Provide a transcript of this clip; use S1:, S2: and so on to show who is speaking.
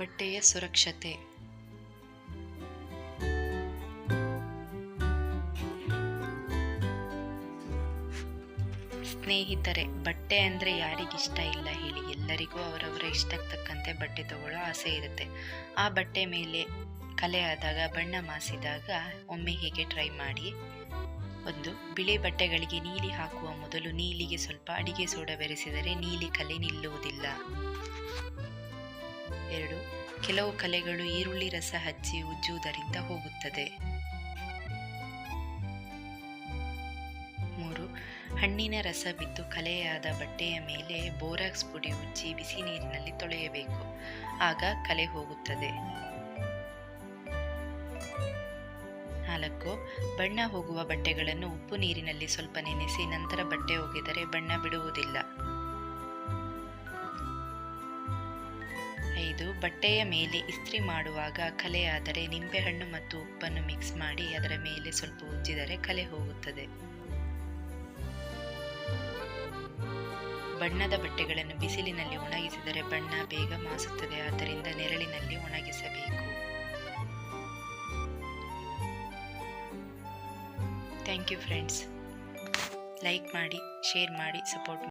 S1: ಬಟ್ಟೆಯ ಸುರಕ್ಷತೆ. ಸ್ನೇಹಿತರೆ, ಬಟ್ಟೆ ಅಂದರೆ ಯಾರಿಗಿಷ್ಟ ಇಲ್ಲ ಹೇಳಿ? ಎಲ್ಲರಿಗೂ ಅವರವರ ಇಷ್ಟಕ್ಕೆ ತಕ್ಕಂತೆ ಬಟ್ಟೆ ತಗೊಳ್ಳೋ ಆಸೆ ಇರುತ್ತೆ. ಆ ಬಟ್ಟೆ ಮೇಲೆ ಕಲೆ ಆದಾಗ, ಬಣ್ಣ ಮಾಸಿದಾಗ ಒಮ್ಮೆ ಹೀಗೆ ಟ್ರೈ ಮಾಡಿ. 1. ಬಿಳಿ ಬಟ್ಟೆಗಳಿಗೆ ನೀಲಿ ಹಾಕುವ ಮೊದಲು ನೀಲಿಗೆ ಸ್ವಲ್ಪ ಅಡಿಗೆ ಸೋಡಾ ಬೆರೆಸಿದರೆ ನೀಲಿ ಕಲೆ ನಿಲ್ಲುವುದಿಲ್ಲ. 2. ಕೆಲವು ಕಲೆಗಳು ಈರುಳ್ಳಿ ರಸ ಹಚ್ಚಿ ಉಜ್ಜುವುದರಿಂದ ಹೋಗುತ್ತದೆ. 3. ಹಣ್ಣಿನ ರಸ ಬಿದ್ದು ಕಲೆಯಾದ ಬಟ್ಟೆಯ ಮೇಲೆ ಬೋರಾಕ್ಸ್ ಪುಡಿ ಉಜ್ಜಿ ಬಿಸಿ ನೀರಿನಲ್ಲಿ ತೊಳೆಯಬೇಕು. ಆಗ ಕಲೆ ಹೋಗುತ್ತದೆ. 4. ಬಣ್ಣ ಹೋಗುವ ಬಟ್ಟೆಗಳನ್ನು ಉಪ್ಪು ನೀರಿನಲ್ಲಿ ಸ್ವಲ್ಪ ನೆನೆಸಿ ನಂತರ ಬಟ್ಟೆ ಒಗೆದರೆ ಬಣ್ಣ ಬಿಡುವುದಿಲ್ಲ. 5. ಬಟ್ಟೆಯ ಮೇಲೆ ಇಸ್ತ್ರಿ ಮಾಡುವಾಗ ಕಲೆಯಾದರೆ ನಿಂಬೆಹಣ್ಣು ಮತ್ತು ಉಪ್ಪನ್ನು ಮಿಕ್ಸ್ ಮಾಡಿ ಅದರ ಮೇಲೆ ಸ್ವಲ್ಪ ಉಜ್ಜಿದರೆ ಕಲೆ ಹೋಗುತ್ತದೆ. ಬಣ್ಣದ ಬಟ್ಟೆಗಳನ್ನು ಬಿಸಿಲಿನಲ್ಲಿ ಒಣಗಿಸಿದರೆ ಬಣ್ಣ ಬೇಗ ಮಾಸುತ್ತದೆ, ಆದ್ದರಿಂದ ನೆರಳಿನಲ್ಲಿ ಒಣಗಿಸಬೇಕು. Thank you friends. ಲೈಕ್ ಮಾಡಿ, ಶೇರ್ ಮಾಡಿ, ಸಪೋರ್ಟ್ ಮಾಡಿ.